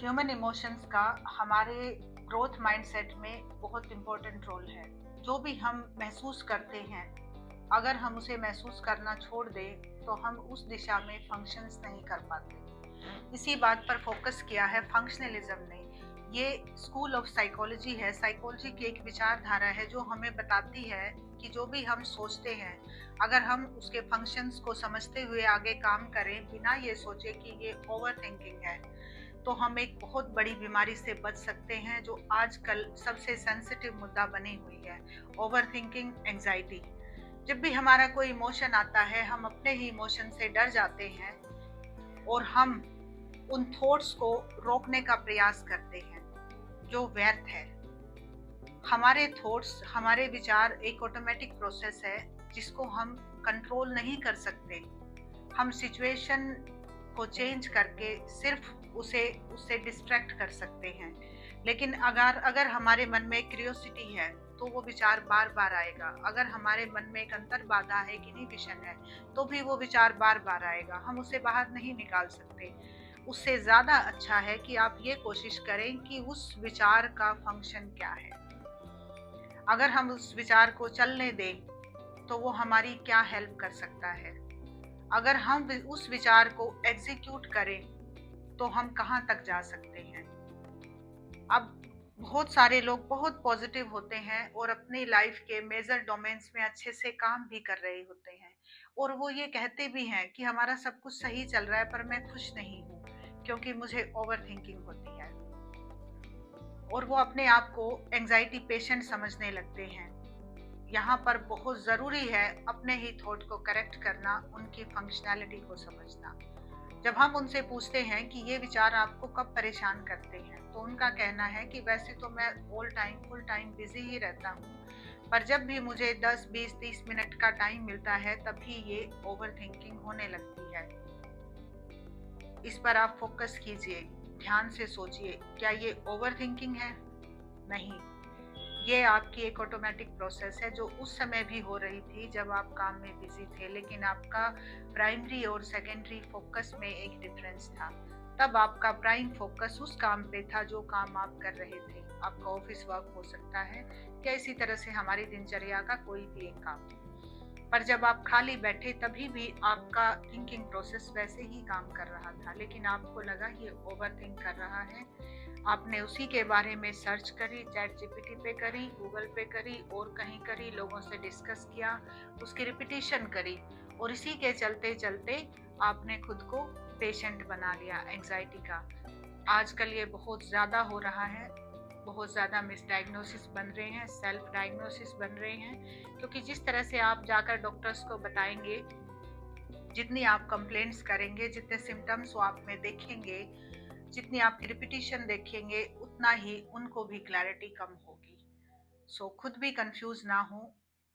Human emotions का हमारे growth mindset में बहुत इम्पोर्टेंट रोल है। जो भी हम महसूस करते हैं, अगर हम उसे महसूस करना छोड़ दें तो हम उस दिशा में फंक्शंस नहीं कर पाते। इसी बात पर फोकस किया है फंक्शनलिज्म ने। ये स्कूल ऑफ साइकोलॉजी है। साइकोलॉजी की एक विचारधारा है जो हमें बताती है कि जो भी हम सोचते हैं, अगर हम उसके फंक्शंस को समझते हुए आगे काम करें बिना ये सोचे कि ये ओवर थिंकिंग है, तो हम एक बहुत बड़ी बीमारी से बच सकते हैं जो आजकल सबसे सेंसिटिव मुद्दा बनी हुई है, ओवर थिंकिंग, एंजाइटी। जब भी हमारा कोई इमोशन आता है, हम अपने ही इमोशन से डर जाते हैं और हम उन थॉट्स को रोकने का प्रयास करते हैं जो व्यर्थ है। हमारे थॉट्स, हमारे विचार एक ऑटोमेटिक प्रोसेस है जिसको हम कंट्रोल नहीं कर सकते। हम सिचुएशन को चेंज करके सिर्फ उससे डिस्ट्रैक्ट कर सकते हैं। लेकिन अगर हमारे मन में क्यूरियोसिटी है तो वो विचार बार बार आएगा। अगर हमारे मन में एक अंतर्बाधा है, एक इनहिबिशन है, तो भी वो विचार बार बार आएगा। हम उसे बाहर नहीं निकाल सकते। उससे ज़्यादा अच्छा है कि आप ये कोशिश करें कि उस विचार का फंक्शन क्या है। अगर हम उस विचार को चलने दें तो वो हमारी क्या हेल्प कर सकता है। अगर हम उस विचार को एग्जीक्यूट करें तो हम कहाँ तक जा सकते हैं। अब बहुत सारे लोग बहुत पॉजिटिव होते हैं और अपनी लाइफ के मेजर डोमेन्स में अच्छे से काम भी कर रहे होते हैं, और वो ये कहते भी हैं कि हमारा सब कुछ सही चल रहा है पर मैं खुश नहीं हूँ क्योंकि मुझे ओवर थिंकिंग होती है। और वो अपने आप को एंजाइटी पेशेंट समझने लगते हैं। यहाँ पर बहुत ज़रूरी है अपने ही थॉट को करेक्ट करना, उनकी फंक्शनैलिटी को समझना। जब हम उनसे पूछते हैं कि ये विचार आपको कब परेशान करते हैं, तो उनका कहना है कि वैसे तो मैं फुल टाइम बिजी ही रहता हूँ, पर जब भी मुझे 10, 20, 30 मिनट का टाइम मिलता है तभी ये ओवर थिंकिंग होने लगती है। इस पर आप फोकस कीजिए, ध्यान से सोचिए, क्या ये ओवर थिंकिंग है? नहीं, ये आपकी एक ऑटोमेटिक प्रोसेस है जो उस समय भी हो रही थी जब आप काम में बिजी थे, लेकिन आपका प्राइमरी और सेकेंडरी फोकस में एक डिफरेंस था। तब आपका प्राइम फोकस उस काम पे था जो काम आप कर रहे थे। आपका ऑफिस वर्क हो सकता है या इसी तरह से हमारी दिनचर्या का कोई भी एक काम। पर जब आप खाली बैठे तभी भी आपका थिंकिंग प्रोसेस वैसे ही काम कर रहा था, लेकिन आपको लगा ये ओवर थिंक कर रहा है। आपने उसी के बारे में सर्च करी, चैट जीपीटी पे करी, गूगल पे करी और कहीं करी, लोगों से डिस्कस किया, उसकी रिपीटिशन करी, और इसी के चलते चलते आपने खुद को पेशेंट बना लिया एंजाइटी का। आजकल ये बहुत ज़्यादा हो रहा है, बहुत ज़्यादा मिसडायग्नोसिस बन रहे हैं, सेल्फ डायग्नोसिस बन रहे हैं, क्योंकि जिस तरह से आप जाकर डॉक्टर्स को बताएंगे, जितनी आप कंप्लेंट्स करेंगे, जितने सिम्टम्स वो आप में देखेंगे, जितनी आपकी रिपीटिशन देखेंगे, उतना ही उनको भी क्लैरिटी कम होगी। सो खुद भी कंफ्यूज ना हो,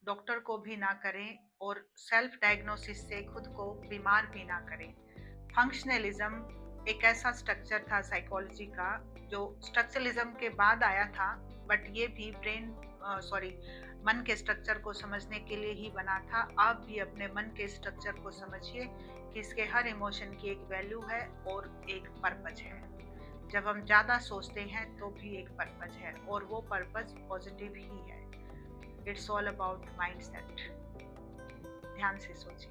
डॉक्टर को भी ना करें और सेल्फ डायग्नोसिस से खुद को बीमार भी ना करें। फंक्शनलिज्म एक ऐसा स्ट्रक्चर था साइकोलॉजी का जो स्ट्रक्चरलिज्म के बाद आया था, बट ये भी मन के स्ट्रक्चर को समझने के लिए ही बना था। आप भी अपने मन के स्ट्रक्चर को समझिए कि इसके हर इमोशन की एक वैल्यू है और एक पर्पज है। जब हम ज़्यादा सोचते हैं तो भी एक पर्पज है, और वो पर्पज पॉजिटिव ही है। It's all about mindset. ध्यान से सोचिए।